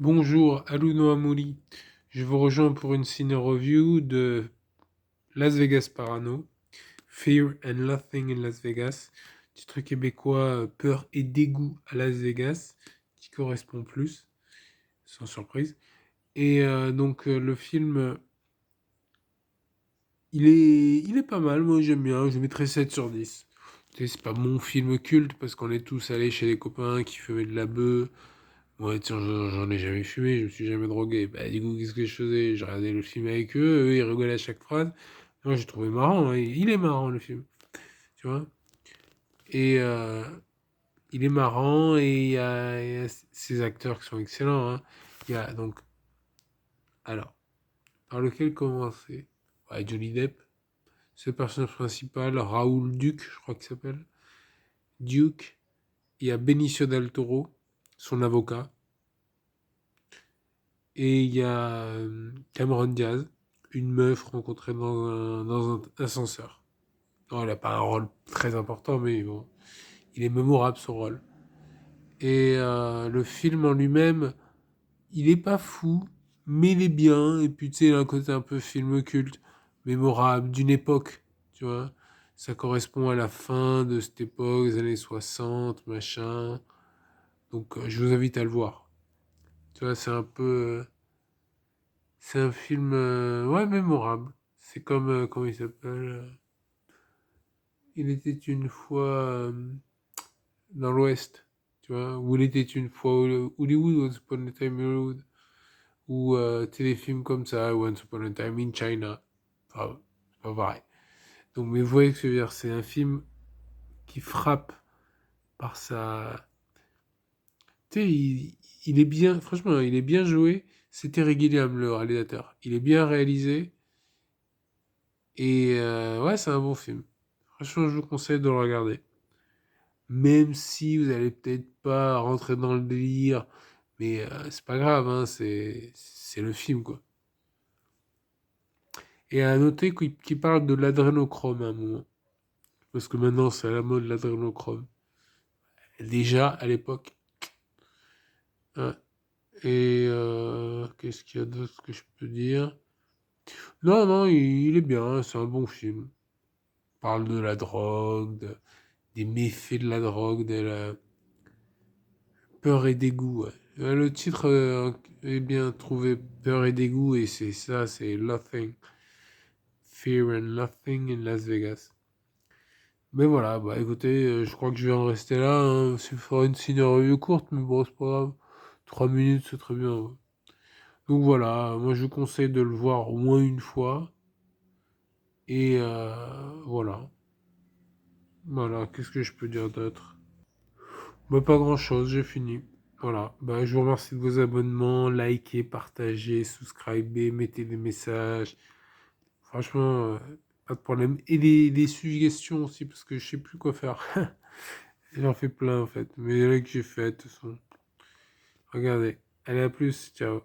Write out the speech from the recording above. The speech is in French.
Bonjour, Aluno Amouri. Je vous rejoins pour une ciné-review de Las Vegas Parano, Fear and Loathing in Las Vegas, titre québécois Peur et dégoût à Las Vegas, qui correspond plus, sans surprise. Et le film, il est pas mal, moi j'aime bien, je mettrais 7 sur 10. Tu sais, c'est pas mon film culte parce qu'on est tous allés chez les copains qui fumaient de la bœuf. Ouais, tiens, j'en ai jamais fumé, je me suis jamais drogué. Bah, du coup, qu'est-ce que je faisais? Je regardais le film avec eux, eux, ils rigolaient à chaque phrase. Moi, j'ai trouvé marrant, hein. Il est marrant, le film, tu vois. Et il est marrant et il y a ces acteurs qui sont excellents, hein. Il y a donc, alors, par lequel commencer? Ouais, Johnny Depp, c'est le personnage principal, Raoul Duke, je crois qu'il s'appelle. Duke. Il y a Benicio del Toro, son avocat. Et il y a Cameron Diaz, une meuf rencontrée dans un ascenseur. Non, elle n'a pas un rôle très important, mais bon, il est mémorable son rôle. Et le film en lui-même, il est pas fou, mais il est bien. Et puis tu sais, il a un côté un peu film culte, mémorable, d'une époque, tu vois. Ça correspond à la fin de cette époque, des années 60, machin. Donc je vous invite à le voir. Tu vois, c'est un film, ouais, mémorable. C'est comme, comment il s'appelle Il était une fois dans l'Ouest, tu vois, où il était une fois Hollywood, Once Upon a Time in Hollywood, ou téléfilms comme ça, Once Upon a Time in China. Enfin, c'est pas pareil. Donc, mais vous voyez ce que je veux dire, c'est un film qui frappe par sa. Tu sais, il est bien, franchement, il est bien joué. C'est Terry Gilliam, le réalisateur. Il est bien réalisé. Et ouais, c'est un bon film. Franchement, je vous conseille de le regarder. Même si vous allez peut-être pas rentrer dans le délire, mais c'est pas grave, hein, c'est le film, quoi. Et à noter qu'il parle de l'adrénochrome à un moment. Parce que maintenant, c'est à la mode l'adrénochrome. Déjà, à l'époque. Hein. Et qu'est-ce qu'il y a d'autre que je peux dire? Non, non, il est bien, c'est un bon film. Il parle de la drogue, des méfaits de la drogue, de la peur et dégoût. Ouais. Le titre est bien trouvé, peur et dégoût, et c'est ça, c'est Nothing, Fear and Nothing in Las Vegas. Mais voilà, bah écoutez, je crois que je vais en rester là. Hein. C'est faire une review courte, mais bon, c'est pas grave. 3 minutes, c'est très bien. Ouais. Donc voilà, moi je vous conseille de le voir au moins une fois. Et voilà. Voilà, qu'est-ce que je peux dire d'autre? Bah, pas grand-chose, j'ai fini. Voilà, bah, je vous remercie de vos abonnements, likez, partagez, subscribez, mettez des messages. Franchement, pas de problème. Et des suggestions aussi, parce que je sais plus quoi faire. J'en fais plein en fait, mais là que j'ai fait, de toute façon. Regardez. Allez, à plus, ciao.